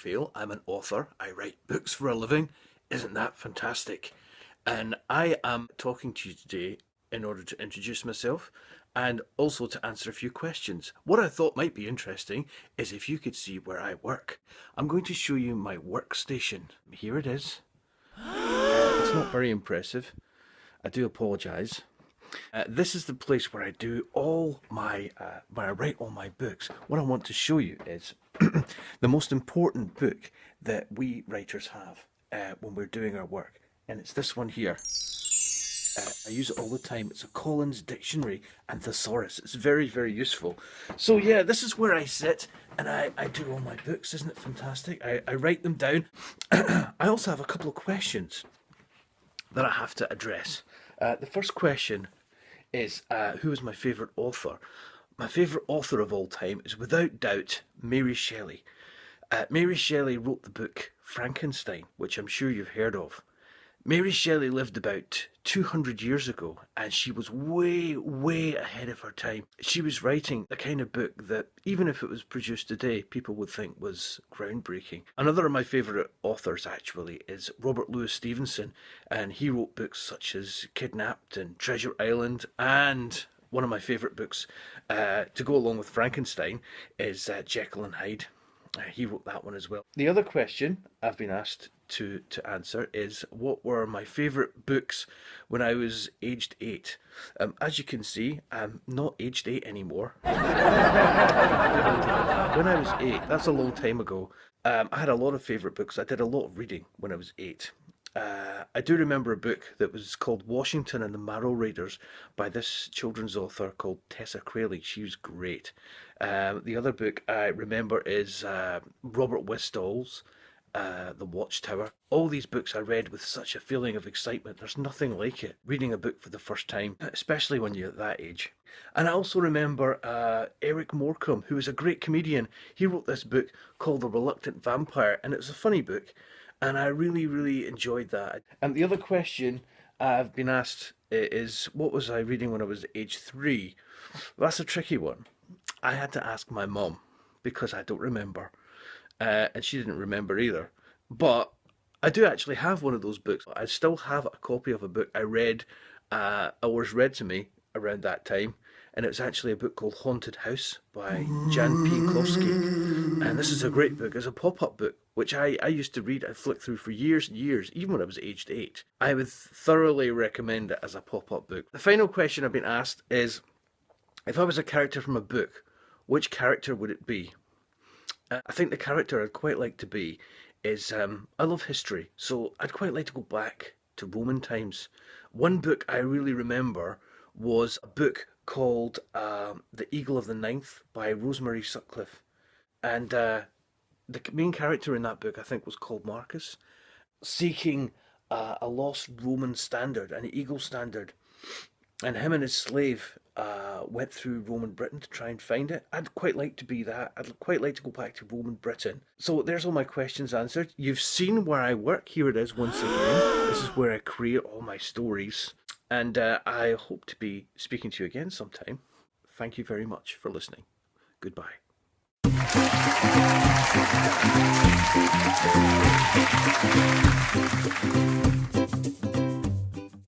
Macphail. I'm an author. I write books for a living. Isn't that fantastic? And I am talking to you today in order to introduce myself and also to answer a few questions. What I thought might be interesting is if you could see where I work. I'm going to show you my workstation. Here it is. It's not very impressive. I do apologise. This is the place where I do all my, where I write all my books. What I want to show you is the most important book that we writers have when we're doing our work. And it's this one here. I use it all the time. It's a Collins Dictionary and Thesaurus. It's very, very useful. So yeah, this is where I sit and I do all my books. Isn't it fantastic? I write them down. I also have a couple of questions that I have to address. The first question is, who is my favourite author? My favourite author of all time is without doubt Mary Shelley. Mary Shelley wrote the book Frankenstein, which I'm sure you've heard of. Mary Shelley lived about 200 years ago and she was way, way ahead of her time. She was writing the kind of book that even if it was produced today, people would think was groundbreaking. Another of my favourite authors actually is Robert Louis Stevenson, and he wrote books such as Kidnapped and Treasure Island, and one of my favourite books to go along with Frankenstein is Jekyll and Hyde. He wrote that one as well. The other question I've been asked to answer is what were my favourite books when I was aged 8. As you can see, I'm not aged 8 anymore. When I was 8, that's a long time ago, I had a lot of favourite books. I did a lot of reading when I was 8. I do remember a book that was called Washington and the Marrow Raiders by this children's author called Tessa Crayley. She was great. The other book I remember is Robert Westall's The Watchtower. All these books I read with such a feeling of excitement. There's nothing like it, reading a book for the first time, especially when you're at that age. And I also remember Eric Morecambe, who was a great comedian. He wrote this book called The Reluctant Vampire, and it was a funny book. And I really, really enjoyed that. And the other question I've been asked is, what was I reading when I was age 3? That's a tricky one. I had to ask my mum because I don't remember. And she didn't remember either. But I do actually have one of those books. I still have a copy of a book I read, was read to me around that time. And it was actually a book called Haunted House by Jan Pienkowski. And this is a great book. It's a pop-up book, which I used to read. I flicked through for years and years, even when I was aged 8. I would thoroughly recommend it as a pop-up book. The final question I've been asked is, if I was a character from a book, which character would it be? I think the character I'd quite like to be is, I love history, so I'd quite like to go back to Roman times. One book I really remember was a book called The Eagle of the Ninth by Rosemary Sutcliffe. And the main character in that book, I think, was called Marcus, seeking a lost Roman standard, an eagle standard. And him and his slave went through Roman Britain to try and find it. I'd quite like to be that. I'd quite like to go back to Roman Britain. So there's all my questions answered. You've seen where I work. Here it is once again. This is where I create all my stories. And I hope to be speaking to you again sometime. Thank you very much for listening. Goodbye.